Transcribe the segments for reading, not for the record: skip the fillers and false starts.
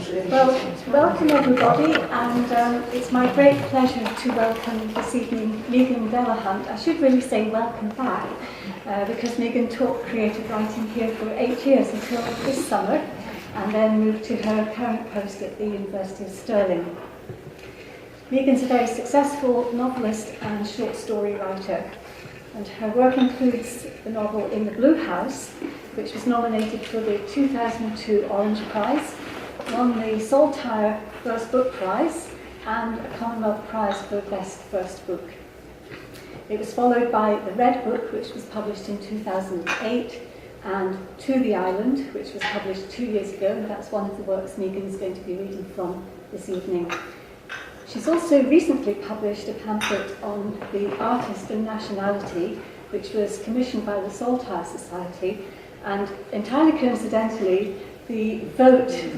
Well, welcome everybody, and it's my great pleasure to welcome this evening Meaghan Delahunt. I should really say welcome back, because Meaghan taught creative writing here for 8 years until this summer, and then moved to her current post at the University of Stirling. Meaghan's a very successful novelist and short story writer, and her work includes the novel In the Blue House, which was nominated for the 2002 Orange Prize, won the Saltire First Book Prize, and a Commonwealth Prize for Best First Book. It was followed by The Red Book, which was published in 2008, and To the Island, which was published 2 years ago, and that's one of the works Meaghan is going to be reading from this evening. She's also recently published a pamphlet on the artist and nationality, which was commissioned by the Saltire Society, and entirely coincidentally, the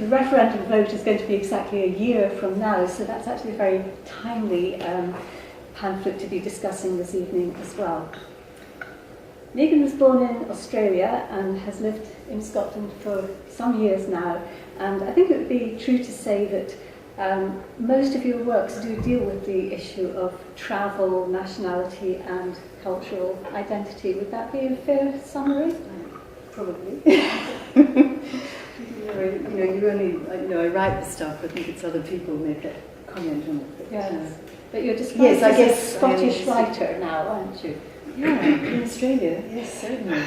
referendum vote is going to be exactly a year from now, so that's actually a very timely pamphlet to be discussing this evening as well. Meaghan was born in Australia and has lived in Scotland for some years now, and I think it would be true to say that most of your works do deal with the issue of travel, nationality and cultural identity. Would that be a fair summary? Probably. I write the stuff. I think it's other people make a comment on it. Yes. But you're described as a Scottish writer now, aren't you? Yeah, in Australia, yes, certainly.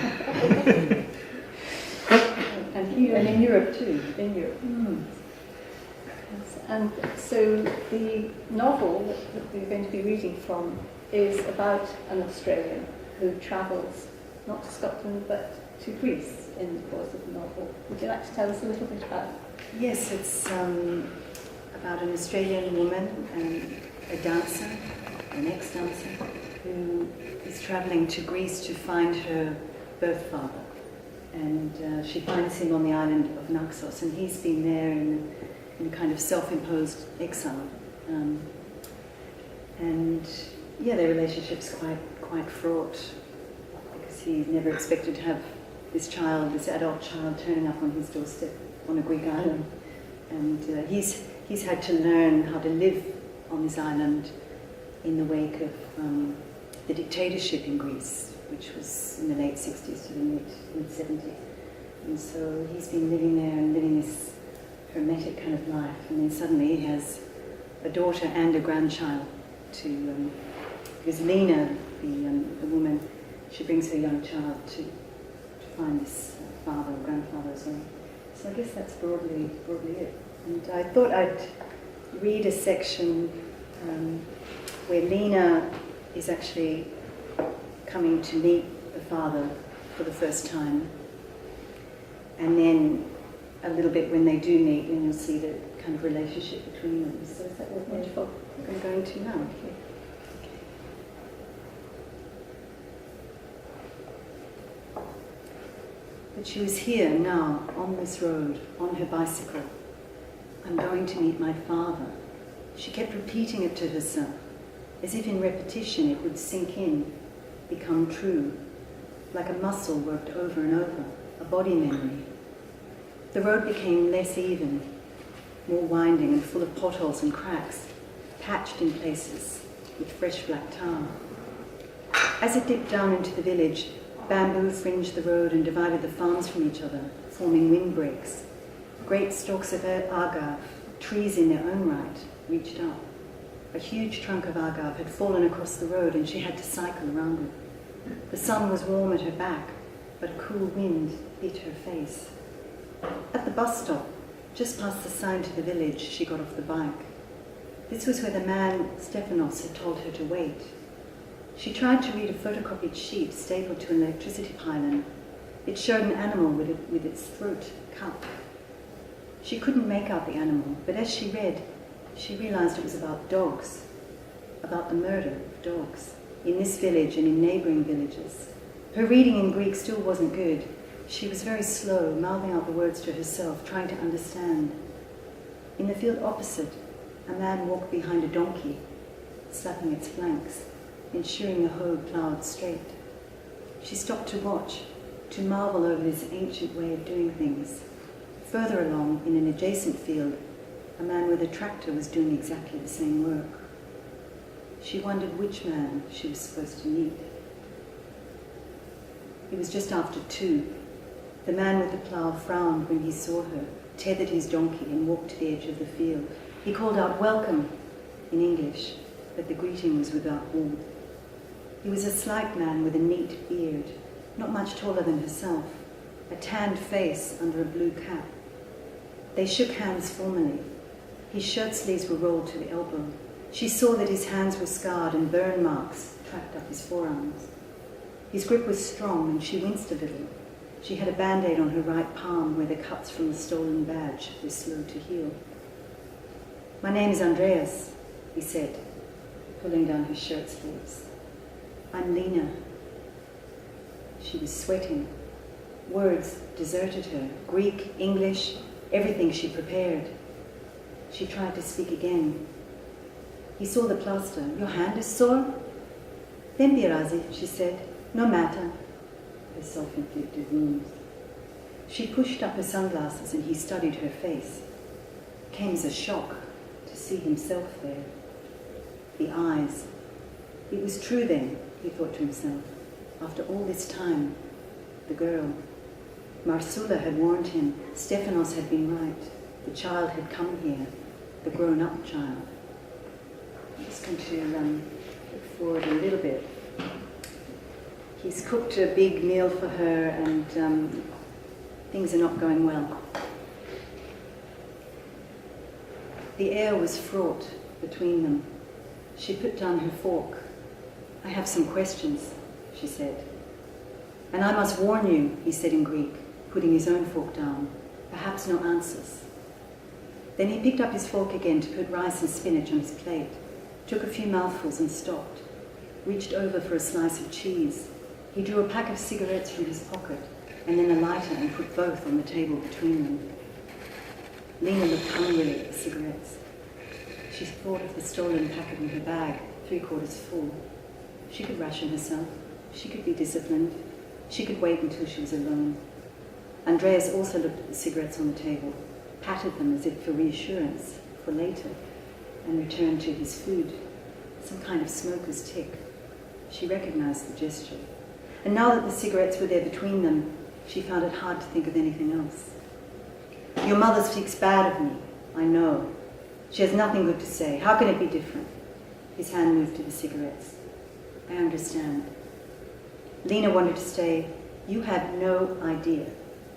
And here and in Europe too. In Europe. Mm. Yes. And so the novel that we're going to be reading from is about an Australian who travels not to Scotland but to Greece in the course of the novel. Would you like to tell us a little bit about it? Yes, it's about an Australian woman, a dancer, an ex-dancer, who is travelling to Greece to find her birth father. And she finds him on the island of Naxos, and he's been there in a kind of self-imposed exile. And yeah, their relationship's quite fraught, because he never expected to have this adult child turning up on his doorstep on a Greek island. And he's had to learn how to live on this island in the wake of the dictatorship in Greece, which was in the late 60s to the mid-70s. And so he's been living there and living this hermetic kind of life, and then suddenly he has a daughter and a grandchild because Lena, the woman, she brings her young child to find this father or grandfather as well. So I guess that's broadly it. And I thought I'd read a section where Lena is actually coming to meet the father for the first time, and then a little bit when they do meet, and you'll see the kind of relationship between them. So is that wonderful? I'm going to now. Okay. But she was here now, on this road, on her bicycle. I'm going to meet my father. She kept repeating it to herself, as if in repetition it would sink in, become true, like a muscle worked over and over, a body memory. The road became less even, more winding and full of potholes and cracks, patched in places with fresh black tar. As it dipped down into the village, bamboo fringed the road and divided the farms from each other, forming windbreaks. Great stalks of agave, trees in their own right, reached up. A huge trunk of agave had fallen across the road, and she had to cycle around it. The sun was warm at her back, but a cool wind hit her face. At the bus stop, just past the sign to the village, she got off the bike. This was where the man, Stephanos, had told her to wait. She tried to read a photocopied sheet stapled to an electricity pylon. It showed an animal with its throat cut. She couldn't make out the animal, but as she read, she realized it was about dogs, about the murder of dogs, in this village and in neighboring villages. Her reading in Greek still wasn't good. She was very slow, mouthing out the words to herself, trying to understand. In the field opposite, a man walked behind a donkey, slapping its flanks, ensuring the hoe ploughed straight. She stopped to watch, to marvel over this ancient way of doing things. Further along, in an adjacent field, A man with a tractor was doing exactly the same work. She wondered which man she was supposed to meet. It was just after 2. The man with the plough frowned when he saw her, tethered his donkey and walked to the edge of the field. He called out, "Welcome," in English, but the greeting was without warmth. He was a slight man with a neat beard, not much taller than herself, a tanned face under a blue cap. They shook hands formally. His shirt sleeves were rolled to the elbow. She saw that his hands were scarred and burn marks tracked up his forearms. His grip was strong and she winced a little. She had a band-aid on her right palm where the cuts from the stolen badge were slow to heal. "My name is Andreas," he said, pulling down his shirt sleeves. "I'm Lena." She was sweating. Words deserted her. Greek, English, everything she prepared. She tried to speak again. He saw the plaster. "Your hand is sore?" "Ben birazi," she said. "No matter." Her self-inflicted wounds. She pushed up her sunglasses and he studied her face. It came as a shock to see himself there. The eyes. It was true then, he thought to himself. After all this time, the girl. Marsula had warned him. Stefanos had been right. The child had come here. The grown-up child. I'm just going to look forward a little bit. He's cooked a big meal for her and things are not going well. The air was fraught between them. She put down her fork. "I have some questions," she said. "And I must warn you," he said in Greek, putting his own fork down. "Perhaps no answers." Then he picked up his fork again to put rice and spinach on his plate, took a few mouthfuls and stopped, reached over for a slice of cheese. He drew a pack of cigarettes from his pocket and then a lighter and put both on the table between them. Lena looked hungrily at the cigarettes. She thought of the stolen packet in her bag, 3/4 full. She could ration herself. She could be disciplined. She could wait until she was alone. Andreas also looked at the cigarettes on the table, patted them as if for reassurance, for later, and returned to his food, some kind of smoker's tick. She recognized the gesture. And now that the cigarettes were there between them, she found it hard to think of anything else. "Your mother speaks bad of me, I know. She has nothing good to say. How can it be different?" His hand moved to the cigarettes. "I understand." Lena wanted to say, "You had no idea."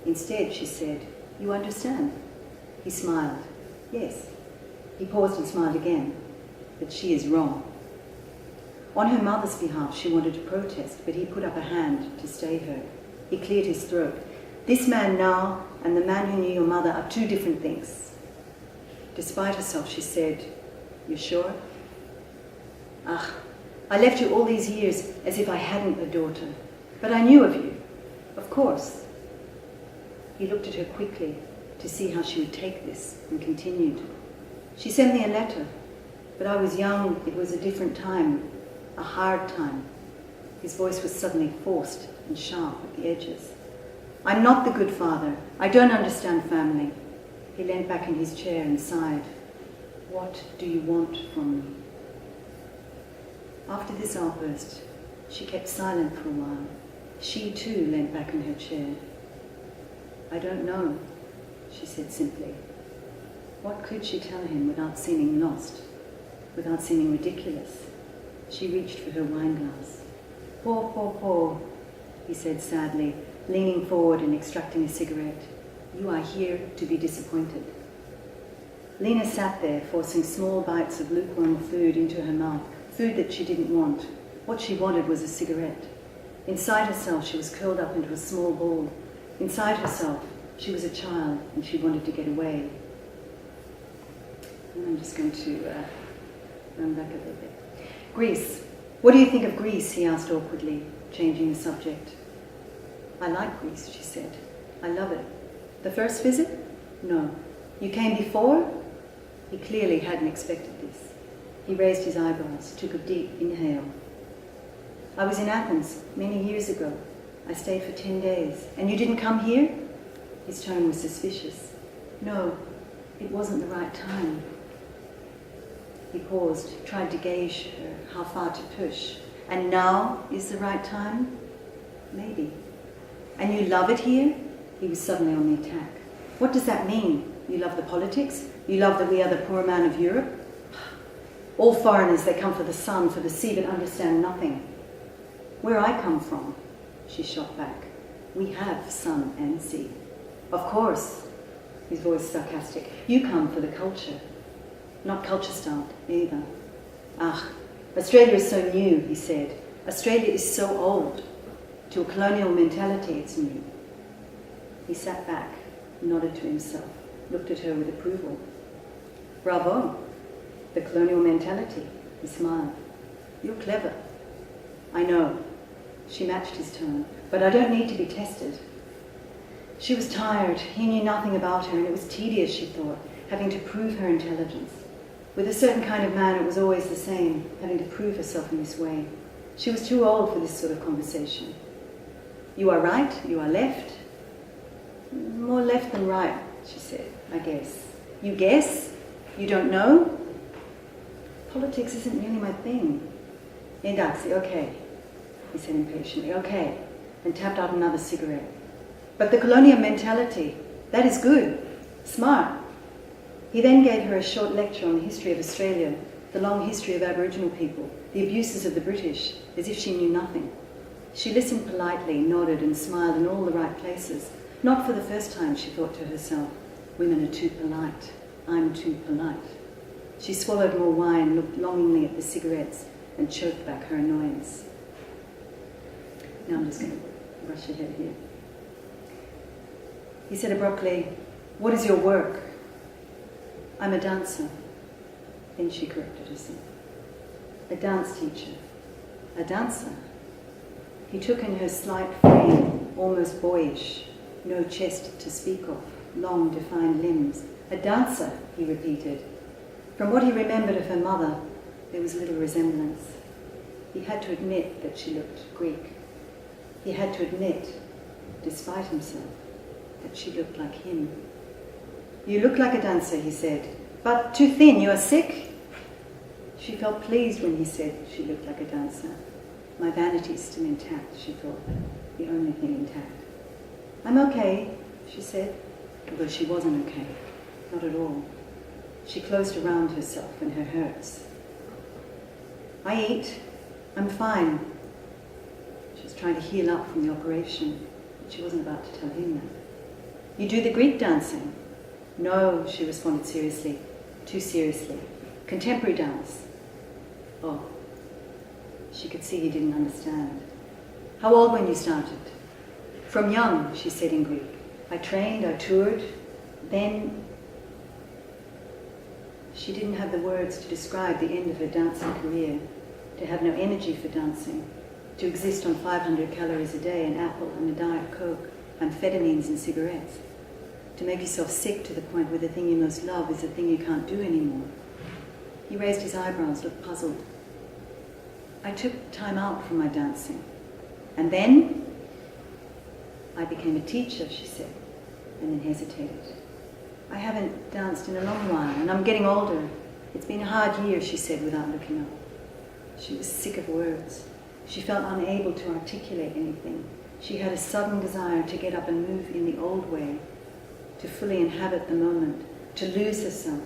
Instead, she said, "You understand." He smiled. "Yes." He paused and smiled again. "But she is wrong." On her mother's behalf, she wanted to protest, but he put up a hand to stay her. He cleared his throat. "This man now and the man who knew your mother are 2 different things." Despite herself, she said, "You're sure?" "Ach, I left you all these years as if I hadn't a daughter. But I knew of you. Of course." He looked at her quickly to see how she would take this and continued. "She sent me a letter, but I was young. It was a different time. A hard time." His voice was suddenly forced and sharp at the edges. "I'm not the good father. I don't understand family." He leant back in his chair and sighed. "What do you want from me?" After this outburst, she kept silent for a while. She too leant back in her chair. "I don't know," she said simply. What could she tell him without seeming lost, without seeming ridiculous? She reached for her wine glass. Po," he said sadly, leaning forward and extracting a cigarette. "You are here to be disappointed." Lena sat there, forcing small bites of lukewarm food into her mouth, food that she didn't want. What she wanted was a cigarette. Inside herself, she was curled up into a small ball. Inside herself, she was a child and she wanted to get away. And I'm just going to run back a little bit. "Greece. What do you think of Greece?" he asked awkwardly, changing the subject. "I like Greece," she said. "I love it." "The first visit?" "No." "You came before?" He clearly hadn't expected this. He raised his eyebrows, took a deep inhale. "I was in Athens many years ago. I stayed for 10 days. And you didn't come here?" His tone was suspicious. "No." It wasn't the right time. He paused, tried to gauge her, how far to push. And now is the right time? Maybe. And you love it here? He was suddenly on the attack. What does that mean? You love the politics? You love that we are the poor man of Europe? All foreigners, they come for the sun, for the sea, but understand nothing. Where I come from, she shot back, we have sun and sea. Of course, his voice sarcastic. You come for the culture, not culture stunt either. Ah, Australia is so new, he said. Australia is so old. To a colonial mentality, it's new. He sat back, nodded to himself, looked at her with approval. Bravo, the colonial mentality, he smiled. You're clever. I know. She matched his tone, but I don't need to be tested. She was tired. He knew nothing about her, and it was tedious, she thought, having to prove her intelligence. With a certain kind of man, it was always the same, having to prove herself in this way. She was too old for this sort of conversation. You are right, you are left. More left than right, she said, I guess. You guess? You don't know? Politics isn't really my thing. Indaxi, okay, he said impatiently, okay, and tapped out another cigarette. But the colonial mentality, that is good, smart. He then gave her a short lecture on the history of Australia, the long history of Aboriginal people, the abuses of the British, as if she knew nothing. She listened politely, nodded and smiled in all the right places. Not for the first time, she thought to herself, women are too polite, I'm too polite. She swallowed more wine, looked longingly at the cigarettes and choked back her annoyance. Now I'm just going to rush ahead here. He said abruptly, what is your work? I'm a dancer. Then she corrected herself. A dance teacher. A dancer. He took in her slight frame, almost boyish, no chest to speak of, long defined limbs. A dancer, he repeated. From what he remembered of her mother, there was little resemblance. He had to admit that she looked Greek. He had to admit, despite himself, that she looked like him. You look like a dancer, he said, but too thin, you are sick? She felt pleased when he said she looked like a dancer. My vanity is still intact, she thought, the only thing intact. I'm okay, she said, although she wasn't okay, not at all. She closed around herself and her hurts. I eat, I'm fine. She was trying to heal up from the operation, but she wasn't about to tell him that. You do the Greek dancing? No, she responded seriously, too seriously. Contemporary dance. Oh. She could see he didn't understand. How old when you started? From young, she said in Greek. I trained, I toured, then... She didn't have the words to describe the end of her dancing career, to have no energy for dancing, to exist on 500 calories a day, an apple and a Diet Coke, amphetamines and cigarettes, to make yourself sick to the point where the thing you most love is the thing you can't do anymore. He raised his eyebrows, looked puzzled. I took time out from my dancing. And then I became a teacher, she said, and then hesitated. I haven't danced in a long while, and I'm getting older. It's been a hard year, she said without looking up. She was sick of words. She felt unable to articulate anything. She had a sudden desire to get up and move in the old way, to fully inhabit the moment, to lose herself,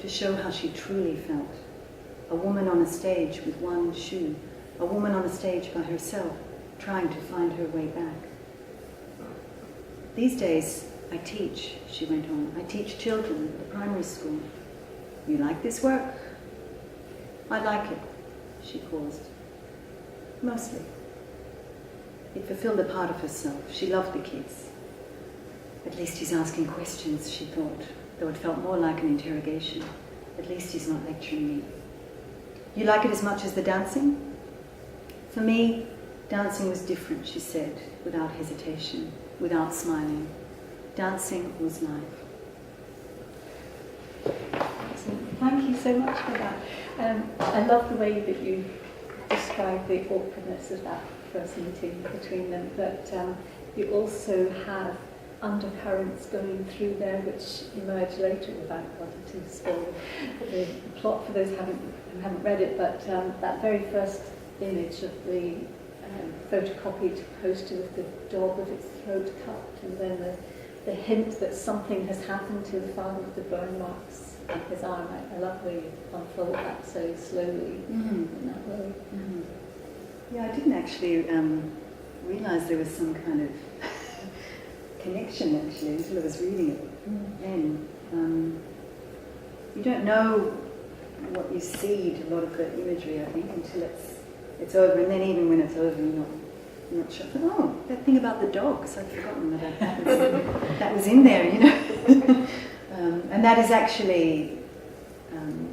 to show how she truly felt. A woman on a stage with one shoe, a woman on a stage by herself, trying to find her way back. These days, I teach, she went on. I teach children at the primary school. You like this work? I like it, she paused. Mostly. It fulfilled a part of herself. She loved the kids. At least he's asking questions, she thought, though it felt more like an interrogation. At least he's not lecturing me. You like it as much as the dancing? For me, dancing was different, she said, without hesitation, without smiling. Dancing was life. Thank you so much for that. I love the way that you describe the awkwardness of that first meeting between them, but you also have undercurrents going through there which emerge later without wanting to spoil the plot for those who haven't read it, but that very first image of the photocopied poster with the dog with its throat cut, and then the hint that something has happened to the father with the burn marks on his arm. I love the you unfold that so slowly in that way. Yeah, I didn't actually realise there was some kind of connection actually until I was reading it. Then you don't know what you seed a lot of the imagery, I think, until it's over, and then even when it's over, you're not sure. Oh, that thing about the dogs, I'd forgotten that was in there, you know. And that is actually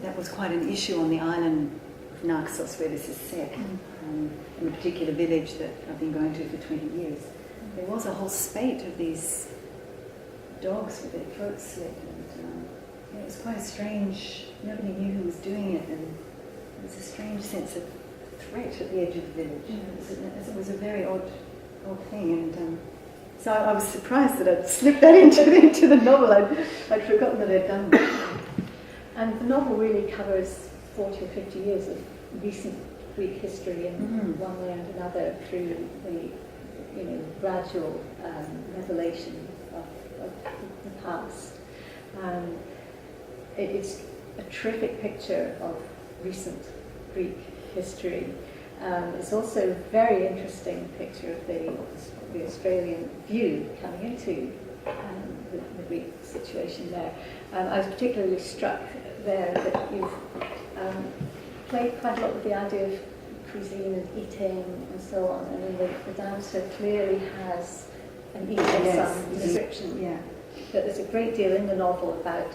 that was quite an issue on the island of Naxos where this is set, in a particular village that I've been going to for 20 years. There was a whole spate of these dogs with their throats slit, and it was quite a strange. Nobody knew who was doing it, and there was a strange sense of threat at the edge of the village. It was a very odd thing, and so I was surprised that I'd slipped that into the novel. I'd forgotten that I'd done that. And the novel really covers 40 or 50 years of recent Greek history in one way and another through the gradual revelation of the past. It's a terrific picture of recent Greek history. It's also a very interesting picture of the Australian view coming into the Greek situation there. I was particularly struck there that you've played quite a lot with the idea of cuisine and eating and so on, and then the dancer clearly has an eating description. Yeah. But there's a great deal in the novel about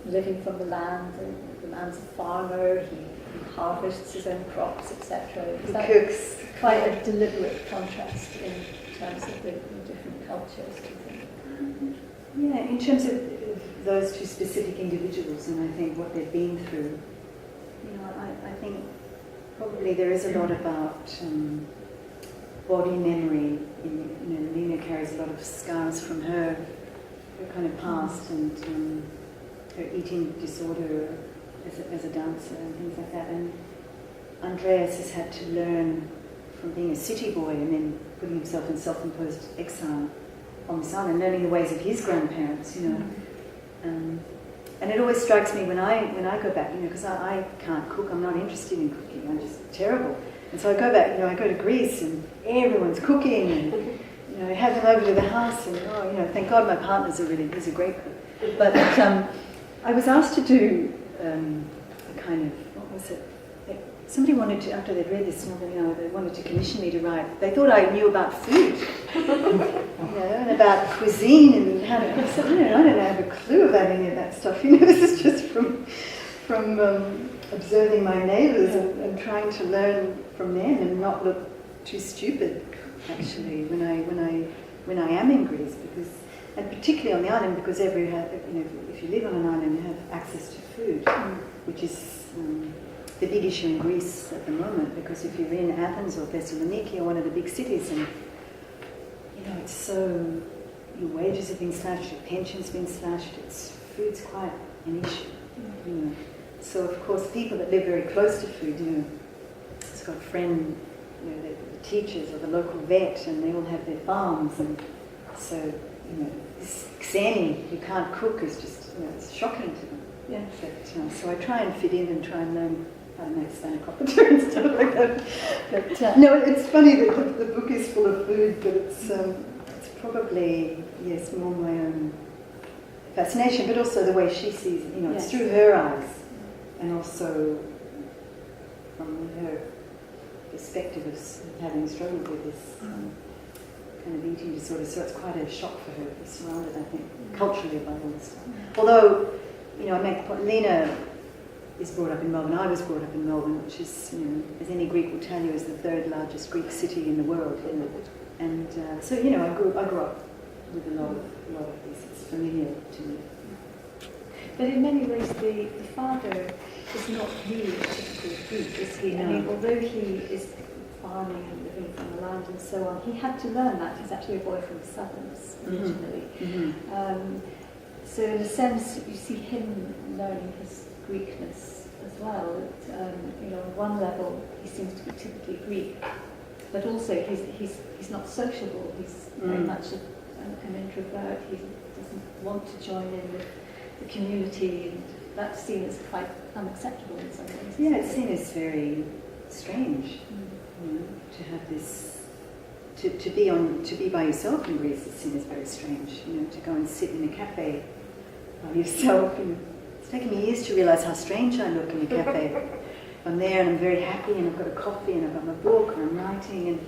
living from the land, and the man's a farmer, he harvests his own crops, etc. He cooks. Quite a deliberate contrast in terms of the different cultures, do you think? Yeah, in terms of those two specific individuals, and I think what they've been through, I think probably there is a lot about body memory. Nina carries a lot of scars from her kind of past, and her eating disorder as a dancer and things like that. And Andreas has had to learn from being a city boy and then putting himself in self-imposed exile on this island, learning the ways of his grandparents, and it always strikes me when I go back, because I can't cook, I'm not interested in cooking, I'm just terrible. And so I go back, I go to Greece and everyone's cooking, and I have them over to the house, and thank God my partner's he's a great cook. But I was asked to do a kind of, what was it? Somebody wanted to, after they'd read this novel, they wanted to commission me to write. They thought I knew about food, and about cuisine and how to cook. So, I don't have a clue about any of that stuff. This is just from observing my neighbours and trying to learn from them and not look too stupid. Actually, when I am in Greece, and particularly on the island, because if you live on an island, you have access to food, which is the big issue in Greece at the moment, because if you're in Athens or Thessaloniki or one of the big cities, and it's so, your wages have been slashed, your pension's been slashed, food's quite an issue. So of course people that live very close to food, it's got a friend, the teachers or the local vet, and they all have their farms, and so this xeni who can't cook is just it's shocking to them. Yeah. But, so I try and fit in and try and learn how to make spanakopita and stuff like that. But no, it's funny that the book is full of food, but it's probably more my own fascination, but also the way she sees it. It's through her eyes, and also from her perspective of having struggled with this kind of eating disorder. So it's quite a shock for her. It's surrounded, I think, culturally by all this stuff. Although, I make the point, Lena is brought up in Melbourne. I was brought up in Melbourne, which is, as any Greek will tell you, is the third largest Greek city in the world. And so, I grew up with a lot of this. It's familiar to me. But in many ways, the father is not really a typical Greek, is he? No. I mean, although he is farming and living from the land and so on. He had to learn that. He's actually a boy from the Southerns originally. So in a sense, you see him learning his Greekness as well. That, on one level, he seems to be typically Greek, but also he's not sociable. He's very much an introvert. He doesn't want to join in with the community, and that's seen as quite unacceptable in some ways. Yeah, it's seen as very strange, to have this, to be by yourself in Greece. It's seen as very strange, to go and sit in a cafe by yourself. And it's taken me years to realise how strange I look in a cafe. I'm there and I'm very happy, and I've got a coffee and I've got my book and I'm writing, and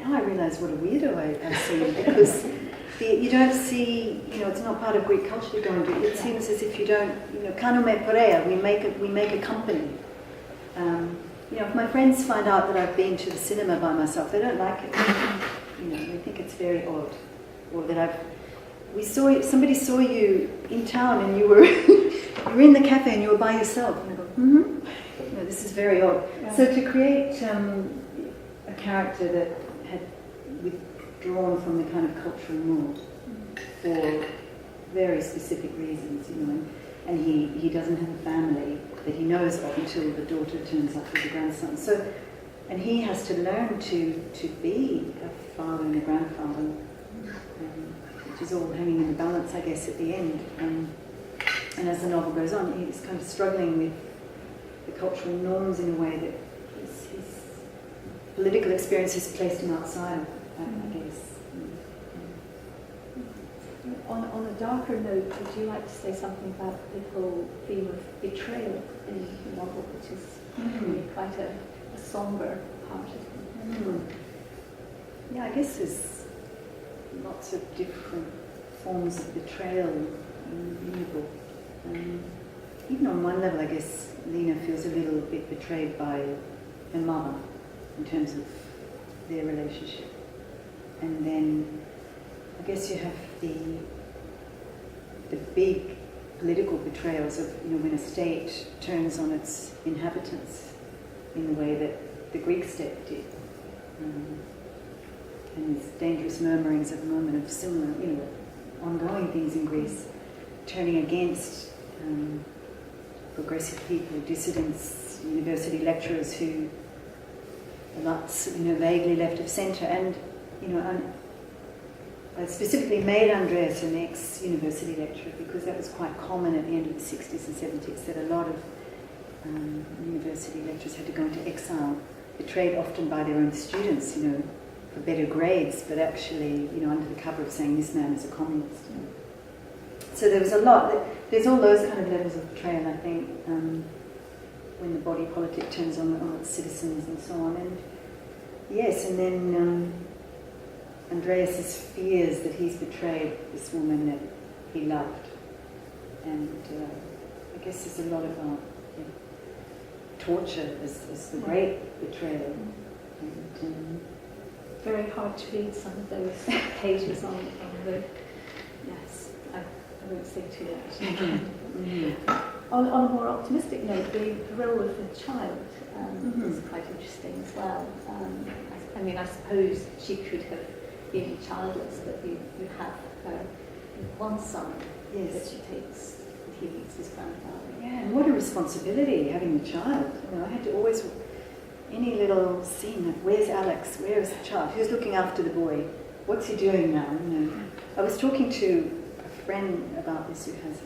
now I realise what a weirdo I seem, because you don't see, it's not part of Greek culture to go and do it. It seems as if you don't, kanome pareia, we make a company. If my friends find out that I've been to the cinema by myself, they don't like it. They think it's very odd, or that somebody saw you in town and you were in the cafe and you were by yourself, and I go, this is very odd. Yeah. So to create a character that had withdrawn from the kind of cultural mold for very specific reasons, and he doesn't have a family that he knows of until the daughter turns up with the grandson. So, and he has to learn to be a father and a grandfather, which is all hanging in the balance, I guess, at the end. And as the novel goes on, he's kind of struggling with the cultural norms in a way that his political experience has placed him outside of, I guess. On a darker note, would you like to say something about the whole theme of betrayal in the novel, which is really quite a somber part of it? Yeah, I guess there's lots of different forms of betrayal in the book. Even on one level, I guess Lena feels a little bit betrayed by her mother in terms of their relationship. And then I guess you have the big political betrayals of, when a state turns on its inhabitants in the way that the Greek state did. And there's dangerous murmurings at the moment of similar, ongoing things in Greece, turning against progressive people, dissidents, university lecturers who are not, vaguely left of centre. And, I specifically made Andreas an ex-university lecturer because that was quite common at the end of the 60s and 70s, that a lot of university lecturers had to go into exile, betrayed often by their own students, for better grades, but actually, under the cover of saying this man is a communist. So there was a lot. There's all those kind of levels of betrayal, I think, when the body politic turns on its citizens and so on. And yes, and then Andreas's fears that he's betrayed this woman that he loved. And I guess there's a lot about torture as the great betrayal. And, very hard to read some of those pages on the... Yes, I won't say too much. On a more optimistic note, the role of the child is quite interesting as well. I suppose she could have been childless, but you have one son that she takes, that he meets his grandfather. Yeah, and what a responsibility having a child. I had to always, any little scene, like, where's Alex? Where is the child? Who's looking after the boy? What's he doing now? I was talking to a friend about this who has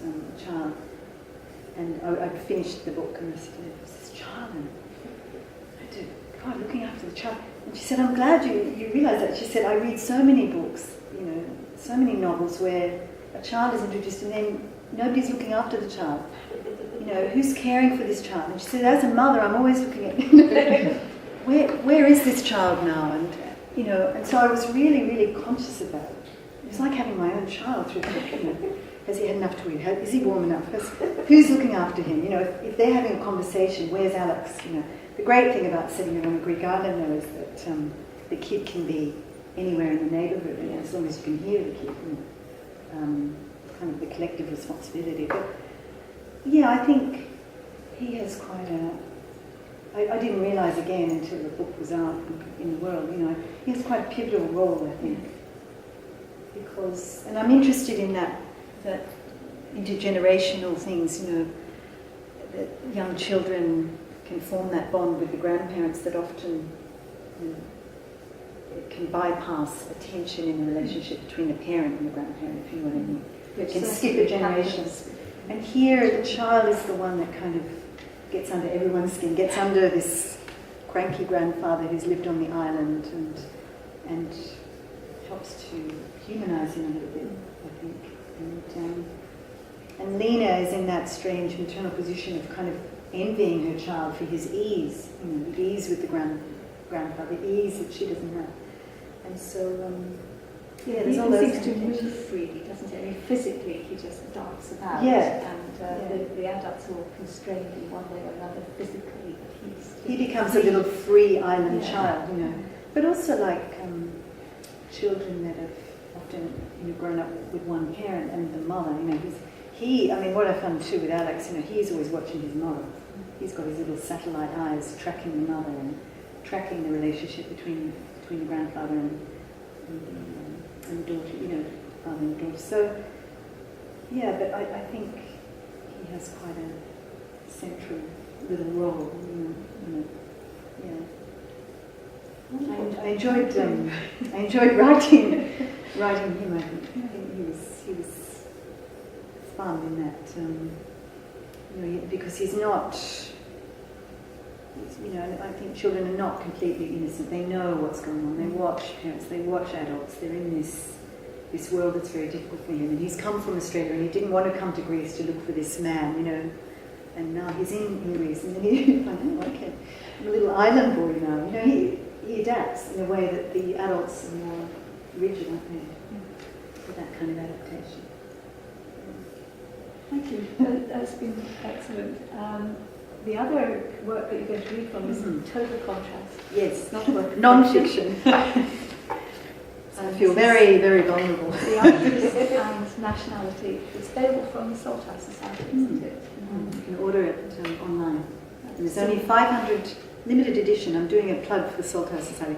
a child, and I'd finished the book, and I said, "What's this child?" And I had to, God, looking after the child. And she said, "I'm glad you realise that." She said, "I read so many books, so many novels where a child is introduced and then nobody's looking after the child. Who's caring for this child?" And she said, "As a mother, I'm always looking at where is this child now?" And and so I was really, really conscious of that. It was like having my own child through the book. Has he had enough to eat? Is he warm enough? Who's looking after him? If they're having a conversation, where's Alex? The great thing about setting it on a Greek island, though, is that the kid can be anywhere in the neighbourhood, as long as you can hear the kid. Kind of the collective responsibility. But yeah, I think he has quite I didn't realise again until the book was out in the world, he has quite a pivotal role, I think. Because, and I'm interested in that intergenerational things, that young children can form that bond with the grandparents that often it can bypass a tension in the relationship between the parent and the grandparent, if you know what I mean. It can skip a generation. And here the child is the one that kind of gets under everyone's skin, gets under this cranky grandfather who's lived on the island and helps to humanise him a little bit, I think. And Lena is in that strange maternal position of kind of envying her child for his ease, the ease with the grandfather, the ease that she doesn't have. And so, there's all those seems to move freely, doesn't he? I mean, physically he just darts about, and the adults are all constrained in one way or another physically. He becomes a little free island child, But also like children that have often grown up with one parent and the mother, what I found too with Alex, he's always watching his mother. He's got his little satellite eyes tracking the mother and tracking the relationship between the grandfather and the daughter, father and daughter. So, but I think he has quite a central little role, I enjoyed writing him. I think he was fun in that, because he's not. I think children are not completely innocent. They know what's going on. They watch parents. They watch adults. They're in this world that's very difficult for him. And he's come from Australia, and he didn't want to come to Greece to look for this man, And now he's in Greece, and then he okay, I'm a little island boy now. He adapts in a way that the adults are more rigid, aren't they? For that kind of adaptation. Thank you. That's been excellent. The other work that you're going to read from is Total Contrast. Yes, not work, non-fiction. I feel very, very vulnerable. The artist and nationality. It's available from the Salthouse Society, isn't it? You can order it online. And there's only 500 limited edition. I'm doing a plug for the Salthouse Society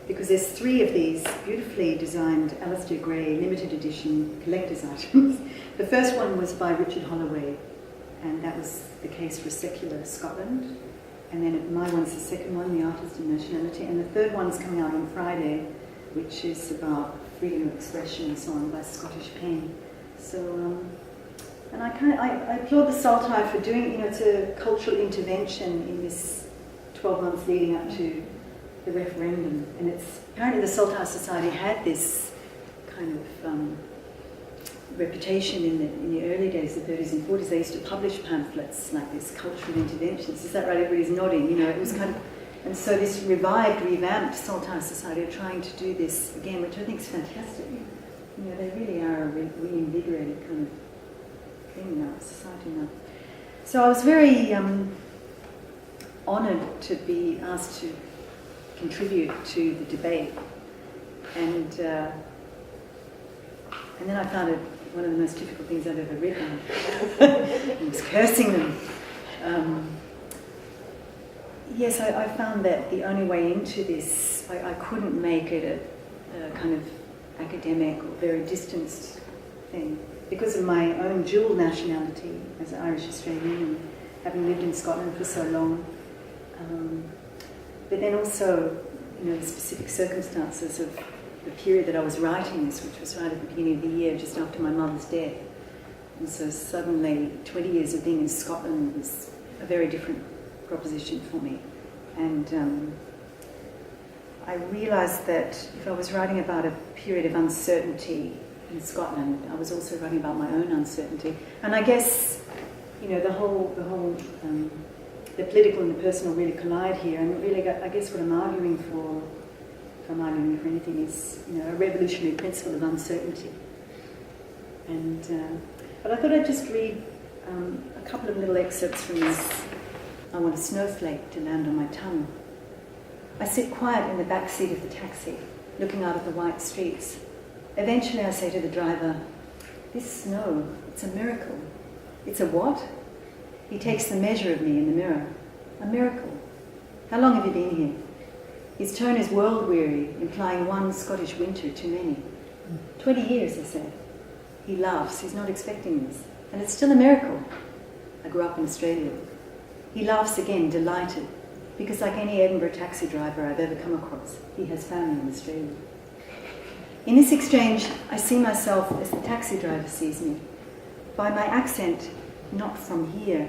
because there's 3 of these beautifully designed Alistair Gray limited edition collector's items. The first one was by Richard Holloway, and that was the case for Secular Scotland. And then my one's the second one, The Artist and Nationality. And the third one's coming out on Friday, which is about freedom of expression and so on by Scottish Pen. So, and I applaud the Saltire for doing, it's a cultural intervention in this 12 months leading up to the referendum. And it's apparently the Saltire Society had this kind of reputation in the early days, the 30s and 40s. They used to publish pamphlets like this, cultural interventions. Is that right? Everybody's nodding. It was kind of, and so this revamped Saltire Society are trying to do this again, which I think is fantastic. They really are a reinvigorated kind of thing now, society now. So I was very honoured to be asked to contribute to the debate, and then I found it one of the most difficult things I've ever written. I was cursing them. Yes, I found that the only way into this, I couldn't make it a kind of academic or very distanced thing because of my own dual nationality as an Irish Australian and having lived in Scotland for so long. But then also, the specific circumstances of the period that I was writing this, which was right at the beginning of the year, just after my mother's death. And so suddenly 20 years of being in Scotland was a very different proposition for me. And I realised that if I was writing about a period of uncertainty in Scotland, I was also writing about my own uncertainty. And I guess, the political and the personal really collide here. And really, I guess what I'm arguing for, if I'm arguing for anything, is a revolutionary principle of uncertainty. And but I thought I'd just read a couple of little excerpts from this. I want a snowflake to land on my tongue. I sit quiet in the back seat of the taxi, looking out at the white streets. Eventually I say to the driver, "This snow, it's a miracle." "It's a what?" He takes the measure of me in the mirror. "A miracle." How long have you been here? His tone is world-weary, implying one Scottish winter too many. 20 years, I said. He laughs. He's not expecting this. And it's still a miracle. I grew up in Australia. He laughs again, delighted, because like any Edinburgh taxi driver I've ever come across, he has family in Australia. In this exchange, I see myself as the taxi driver sees me. By my accent, not from here,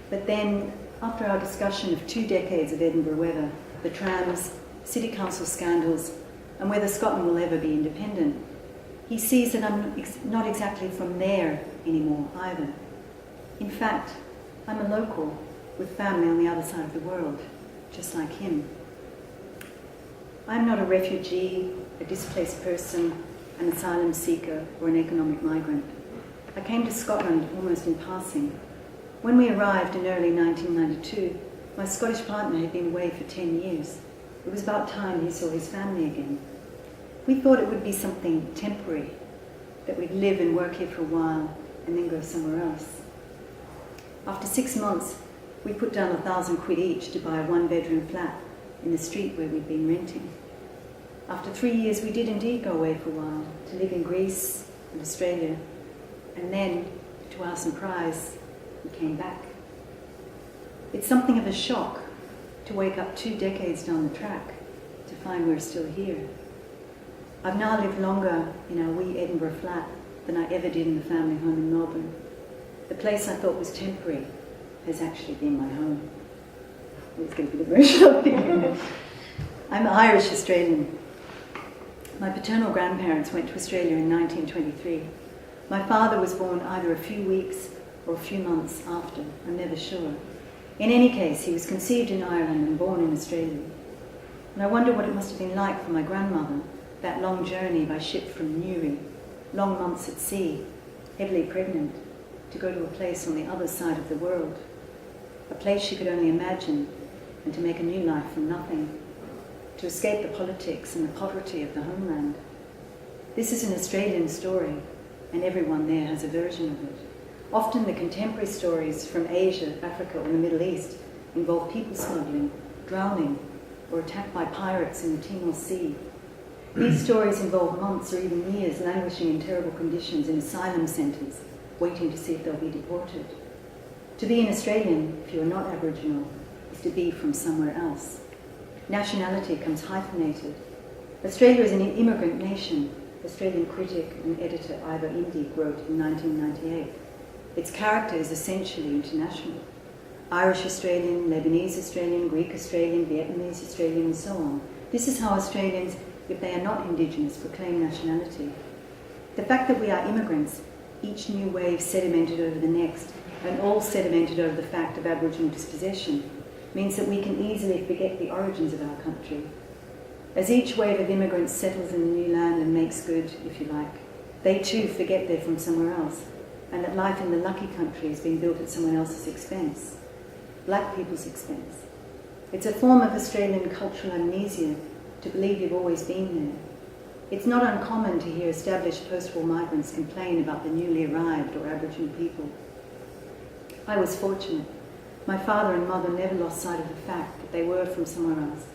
but then, after our discussion of 2 decades of Edinburgh weather, the trams, city council scandals, and whether Scotland will ever be independent, he sees that I'm not exactly from there anymore either. In fact, I'm a local with family on the other side of the world, just like him. I'm not a refugee, a displaced person, an asylum seeker, or an economic migrant. I came to Scotland almost in passing. When we arrived in early 1992, my Scottish partner had been away for 10 years. It was about time he saw his family again. We thought it would be something temporary, that we'd live and work here for a while and then go somewhere else. After 6 months, we put down £1,000 each to buy a 1-bedroom flat in the street where we'd been renting. After 3 years, we did indeed go away for a while to live in Greece and Australia, and then, to our surprise, we came back. It's something of a shock to wake up 2 decades down the track to find we're still here. I've now lived longer in our wee Edinburgh flat than I ever did in the family home in Melbourne. The place I thought was temporary has actually been my home. It's going to be the emotional. I'm Irish Australian. My paternal grandparents went to Australia in 1923. My father was born either a few weeks or a few months after, I'm never sure. In any case, he was conceived in Ireland and born in Australia. And I wonder what it must have been like for my grandmother, that long journey by ship from Newry, long months at sea, heavily pregnant, to go to a place on the other side of the world, a place she could only imagine, and to make a new life from nothing, to escape the politics and the poverty of the homeland. This is an Australian story, and everyone there has a version of it. Often the contemporary stories from Asia, Africa, or the Middle East involve people smuggling, drowning, or attacked by pirates in the Timor Sea. These stories involve months or even years languishing in terrible conditions in asylum centres, waiting to see if they'll be deported. To be an Australian, if you are not Aboriginal, is to be from somewhere else. Nationality comes hyphenated. Australia is an immigrant nation, Australian critic and editor Ivor Indig wrote in 1998. Its character is essentially international. Irish Australian, Lebanese Australian, Greek Australian, Vietnamese Australian, and so on. This is how Australians, if they are not Indigenous, proclaim nationality. The fact that we are immigrants, each new wave sedimented over the next, and all sedimented over the fact of Aboriginal dispossession, means that we can easily forget the origins of our country. As each wave of immigrants settles in the new land and makes good, if you like, they too forget they're from somewhere else, and that life in the lucky country is being built at someone else's expense, black people's expense. It's a form of Australian cultural amnesia to believe you've always been there. It's not uncommon to hear established post-war migrants complain about the newly arrived or Aboriginal people. I was fortunate. My father and mother never lost sight of the fact that they were from somewhere else,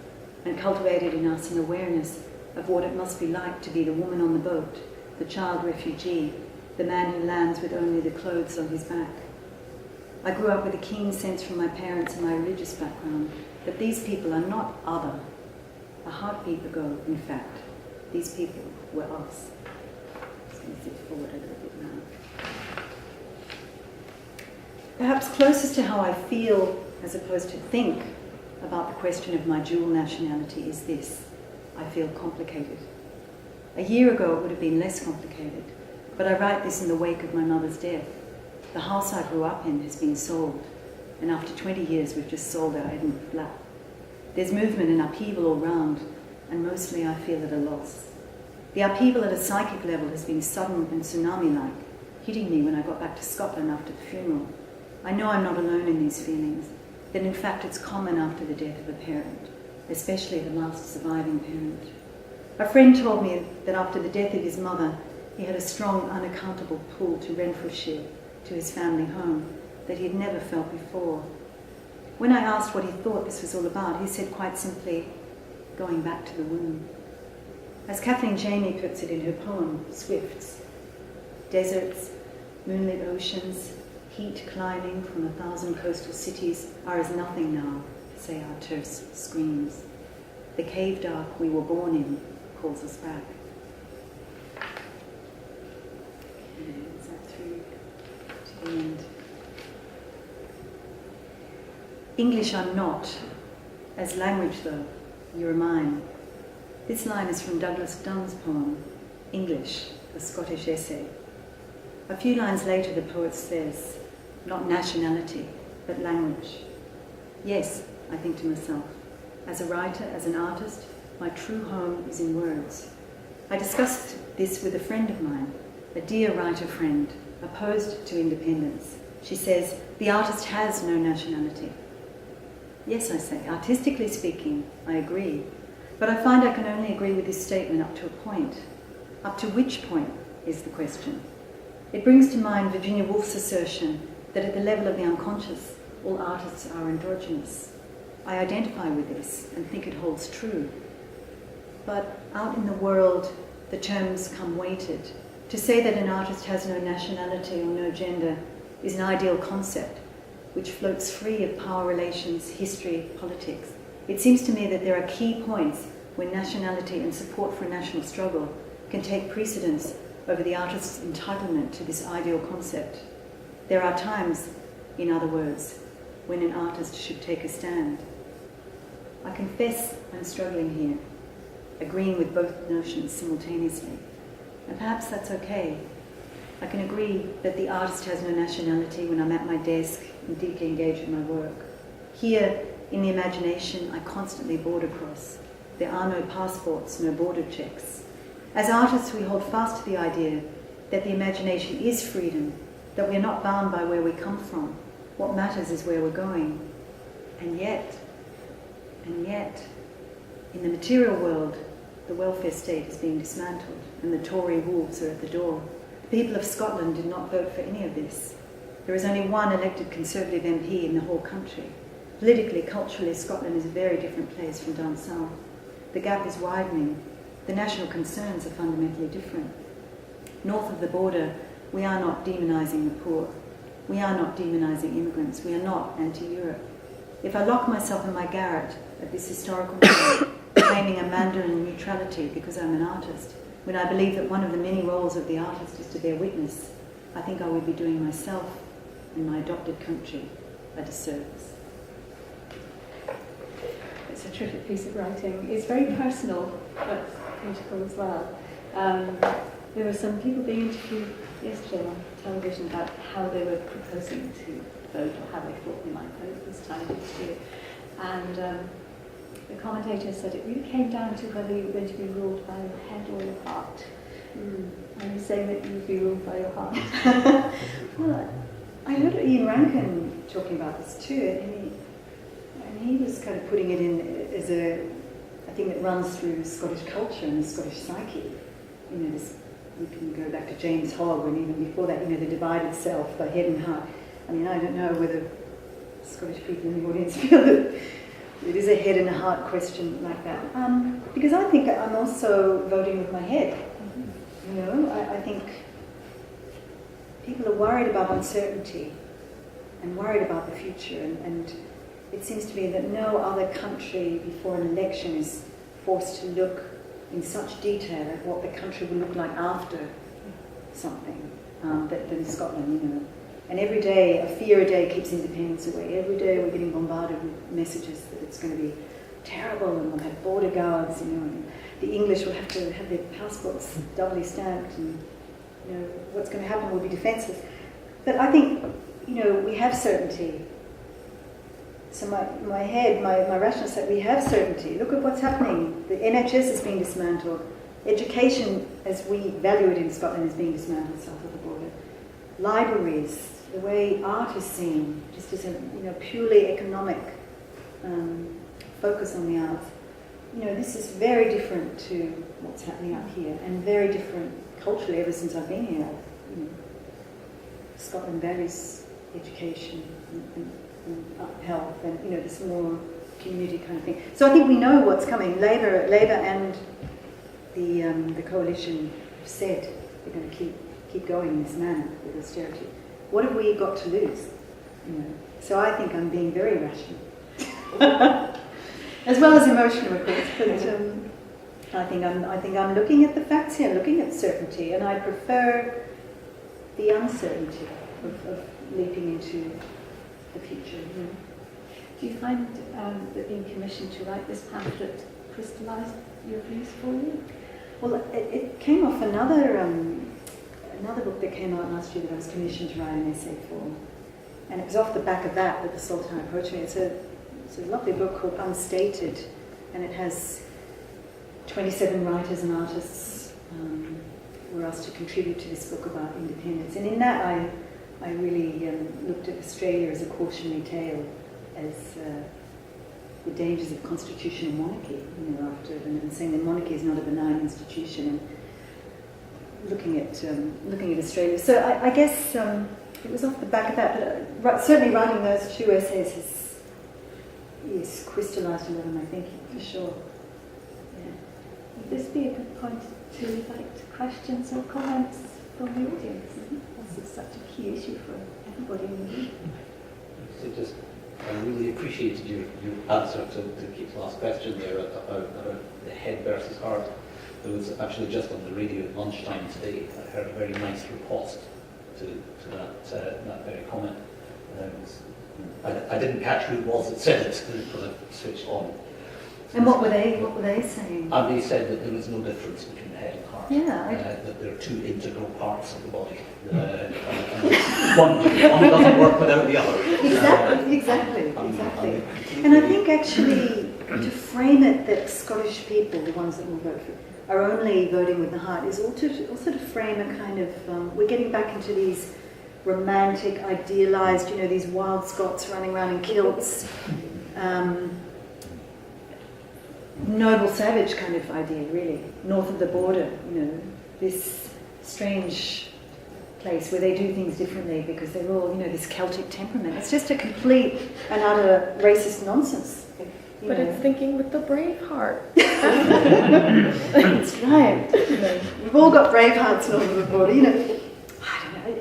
and cultivated in us an awareness of what it must be like to be the woman on the boat, the child refugee, the man who lands with only the clothes on his back. I grew up with a keen sense from my parents and my religious background that these people are not other. A heartbeat ago, in fact, these people were us. I'm just going to sit forward a little bit now. Perhaps closest to how I feel, as opposed to think, about the question of my dual nationality is this: I feel complicated. A year ago it would have been less complicated, but I write this in the wake of my mother's death. The house I grew up in has been sold, and after 20 years we've just sold our Edinburgh flat. There's movement and upheaval all round, and mostly I feel at a loss. The upheaval at a psychic level has been sudden and tsunami-like, hitting me when I got back to Scotland after the funeral. I know I'm not alone in these feelings, that in fact it's common after the death of a parent, especially the last surviving parent. A friend told me that after the death of his mother, he had a strong, unaccountable pull to Renfrewshire, to his family home, that he had never felt before. When I asked what he thought this was all about, he said quite simply, going back to the womb. As Kathleen Janey puts it in her poem, Swifts, deserts, moonlit oceans, heat climbing from 1,000 coastal cities are as nothing now, say our terse screams. The cave dark we were born in calls us back. Is that through to the end? English I'm not, as language though, you're mine. This line is from Douglas Dunn's poem, English, a Scottish essay. A few lines later the poet says, not nationality, but language. Yes, I think to myself, as a writer, as an artist, my true home is in words. I discussed this with a friend of mine, a dear writer friend, opposed to independence. She says, the artist has no nationality. Yes, I say, artistically speaking, I agree. But I find I can only agree with this statement up to a point. Up to which point is the question. It brings to mind Virginia Woolf's assertion that at the level of the unconscious, all artists are androgynous. I identify with this and think it holds true. But out in the world, the terms come weighted. To say that an artist has no nationality or no gender is an ideal concept, which floats free of power relations, history, politics. It seems to me that there are key points when nationality and support for a national struggle can take precedence over the artist's entitlement to this ideal concept. There are times, in other words, when an artist should take a stand. I confess I'm struggling here, agreeing with both notions simultaneously. And perhaps that's okay. I can agree that the artist has no nationality when I'm at my desk and deeply engaged with my work. Here, in the imagination, I constantly border cross. There are no passports, no border checks. As artists, we hold fast to the idea that the imagination is freedom, that we are not bound by where we come from. What matters is where we're going. And yet, in the material world, the welfare state is being dismantled and the Tory wolves are at the door. The people of Scotland did not vote for any of this. There is only one elected Conservative MP in the whole country. Politically, culturally, Scotland is a very different place from down south. The gap is widening. The national concerns are fundamentally different. North of the border, we are not demonising the poor. We are not demonising immigrants. We are not anti-Europe. If I lock myself in my garret at this historical moment, claiming a Mandarin neutrality because I'm an artist, when I believe that one of the many roles of the artist is to bear witness, I think I would be doing myself and my adopted country a disservice. It's a terrific piece of writing. It's very personal, but political as well. There were some people being interviewed yesterday on television about how they were proposing to vote or how they thought they might vote this time next year. And the commentator said it really came down to whether you were going to be ruled by your head or your heart. Are you saying that you would be ruled by your heart? Well, I heard Ian Rankin talking about this too, and he was kind of putting it in as a thing that runs through Scottish culture and the Scottish psyche. You know, you can go back to James Hogg, and even before that, the divided self, the head and heart. I mean, I don't know whether Scottish people in the audience feel that it is a head and a heart question like that. Because I think I'm also voting with my head. I think people are worried about uncertainty and worried about the future, and it seems to me that no other country before an election is forced to look in such detail at what the country will look like after something than Scotland, And every day, a fear a day keeps independence away. Every day we're getting bombarded with messages that it's going to be terrible and we'll have border guards, and the English will have to have their passports doubly stamped, and what's going to happen will be defenceless. But I think, we have certainty. So my head, my rational side, we have certainty. Look at what's happening. The NHS is being dismantled. Education, as we value it in Scotland, is being dismantled south of the border. Libraries, the way art is seen, just as a purely economic focus on the arts. This is very different to what's happening up here, and very different culturally ever since I've been here. Scotland values education and health, and this more community kind of thing. So I think we know what's coming. Labour and the coalition have said they're going to keep going in this manner with austerity. What have we got to lose? So I think I'm being very rational, as well as emotional, of course. But I think I'm looking at the facts here, looking at certainty, and I prefer the uncertainty of leaping into the future. Do you find that being commissioned to write this pamphlet crystallised your views for you? Well, it came off another book that came out last year that I was commissioned to write an essay for, and it was off the back of that with the Sultan Poetry. It's a lovely book called Unstated, and it has 27 writers and artists were asked to contribute to this book about independence. And in that I really looked at Australia as a cautionary tale, as the dangers of constitutional monarchy, and saying that monarchy is not a benign institution, and looking at Australia. So I guess it was off the back of that, but certainly writing those two essays has crystallised a lot of my thinking, for sure. Would this be a good point to invite questions or comments from the audience? This is such a key issue for everybody in the room. So I really appreciated your answer to Kate's last question there about the head versus heart. There was actually just on the radio at lunchtime today, I heard a very nice riposte to that very comment. I didn't catch who it was that said it because I switched on. And what were they saying? And they said that there was no difference between the head and heart. Yeah. That there are two integral parts of the body. And one doesn't work without the other. Exactly. And I think actually to frame it that Scottish people, the ones that will vote for, are only voting with the heart, is also to frame a kind of, we're getting back into these romantic, idealised, these wild Scots running around in kilts, noble savage kind of idea, really, north of the border, this strange place where they do things differently because they're all, this Celtic temperament. It's just a complete and utter racist nonsense. But it's thinking with the brave heart. That's right. We've all got brave hearts north of the border. I don't know.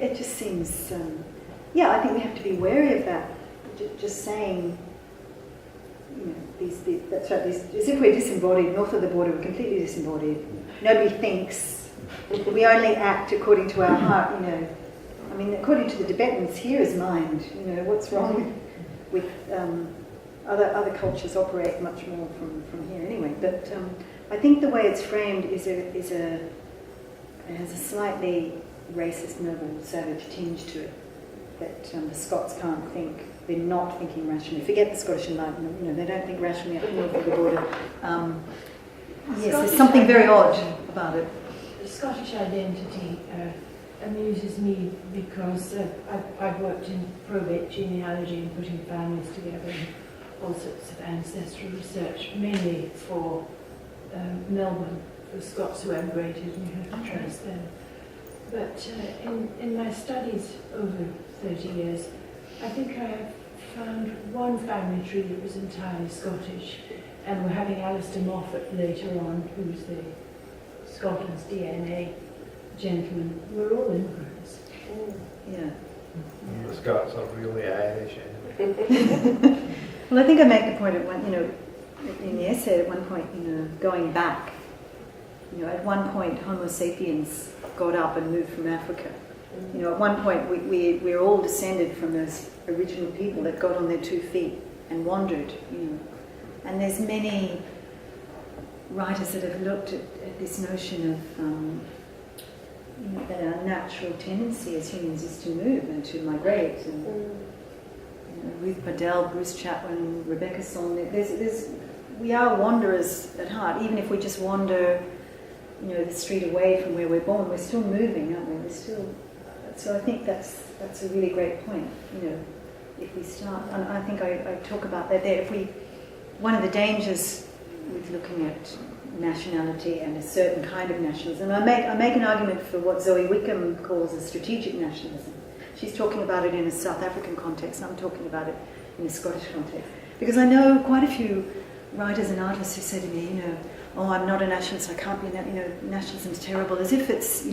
It just seems. I think we have to be wary of that. Just saying. That's right. As if we're disembodied north of the border, we're completely disembodied. Nobody thinks. We only act according to our heart. I mean, according to the Tibetans, here is mind. What's wrong with other cultures operate much more from here anyway. But I think the way it's framed it has a slightly racist, noble, savage tinge to it. That the Scots can't think. They're not thinking rationally. Forget the Scottish Enlightenment. They don't think rationally up north of the border. Yes, there's something very odd about it. The Scottish identity amuses me because I've worked in probate genealogy and putting families together and all sorts of ancestral research, mainly for Melbourne, for Scots who emigrated and you have to trace them. But in my studies over 30 years, I think I have found one family tree that was entirely Scottish, and we're having Alistair Moffat later on, who's the Scotland's DNA gentleman. We're all immigrants. Yeah. The Scots are really Irish. Well, I think I make the point in the essay at one point, going back. At one point, Homo sapiens got up and moved from Africa. At one point, we're all descended from those original people that got on their 2 feet and wandered. And there's many writers that have looked at this notion of that our natural tendency as humans is to move and to migrate. And Ruth Badell, Bruce Chatwin, Rebecca Solnit. We are wanderers at heart, even if we just wander, the street away from where we're born. We're still moving, aren't we? We're still. So I think that's a really great point. If we start, and I think I talk about that there. One of the dangers with looking at nationality and a certain kind of nationalism, I make an argument for what Zoe Wickham calls a strategic nationalism. She's talking about it in a South African context, and I'm talking about it in a Scottish context. Because I know quite a few writers and artists who say to me, oh, I'm not a nationalist, I can't be nationalism's terrible, as if it's,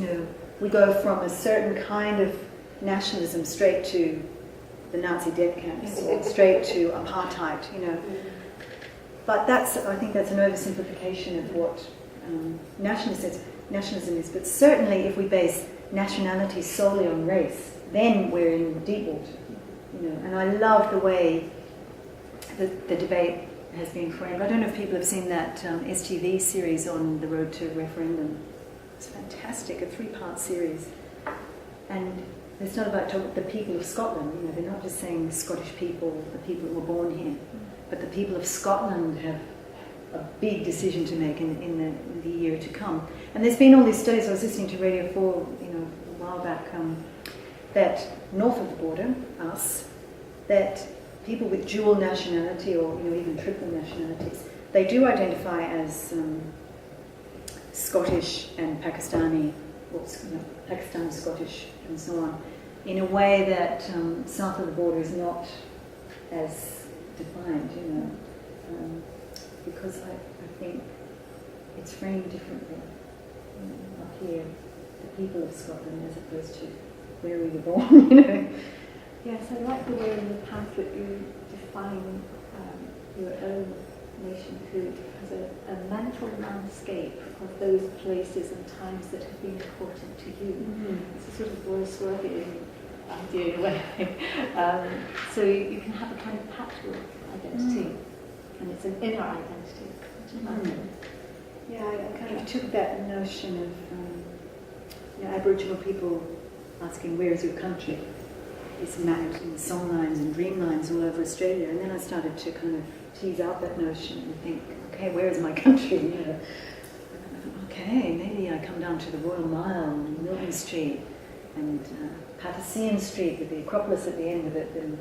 we go from a certain kind of nationalism straight to the Nazi death camps, or straight to apartheid, But I think that's an oversimplification of what nationalism is. But certainly if we base nationality solely on race, then we're in deep water, And I love the way the debate has been framed. I don't know if people have seen that STV series on the road to referendum. It's fantastic, a 3-part series. And it's not about the people of Scotland, they're not just saying Scottish people, the people who were born here, but the people of Scotland have a big decision to make in the year to come. And there's been all these studies, I was listening to Radio 4, a while back, that north of the border, that people with dual nationality or even triple nationalities, they do identify as Scottish and Pakistani, or Pakistani, Scottish, and so on, in a way that south of the border is not as defined, because I think it's framed differently up here, the people of Scotland, as opposed to where we were born, Yes, I like the way in the pamphlet you define your own nationhood as a mental landscape of those places and times that have been important to you. Mm-hmm. It's a sort of Wordsworthian idea in a way. So you can have a kind of patchwork identity, and it's an inner identity. Yeah, I kind of took that notion of Aboriginal people asking, where is your country? It's mapped in songlines and dreamlines all over Australia, and then I started to kind of tease out that notion and think, okay, where is my country? Okay, maybe I come down to the Royal Mile and Milton Street and Paterson Street with the Acropolis at the end of it, and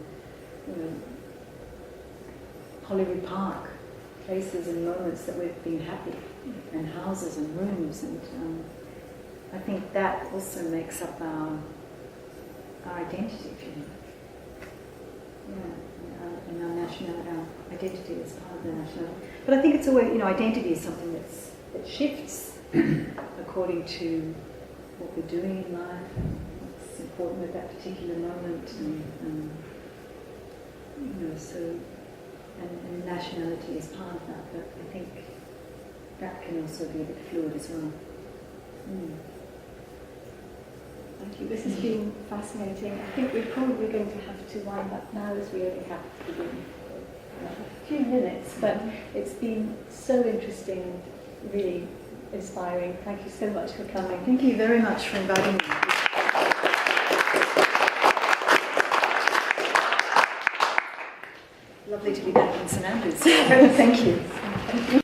Hollywood Park, places and moments that we've been happy, and houses and rooms, and I think that also makes up our identity, if you like. And our nationality, our identity is part of the nationality. But I think it's a way, identity is something that shifts according to what we're doing in life, what's important at that particular moment, and nationality is part of that. But I think that can also be a bit fluid as well. Thank you. This has been fascinating. I think we're probably going to have to wind up now, as we only have a few minutes, but it's been so interesting and really inspiring. Thank you so much for coming. Thank you very much for inviting me. Lovely to be back in St Andrews. Thank you.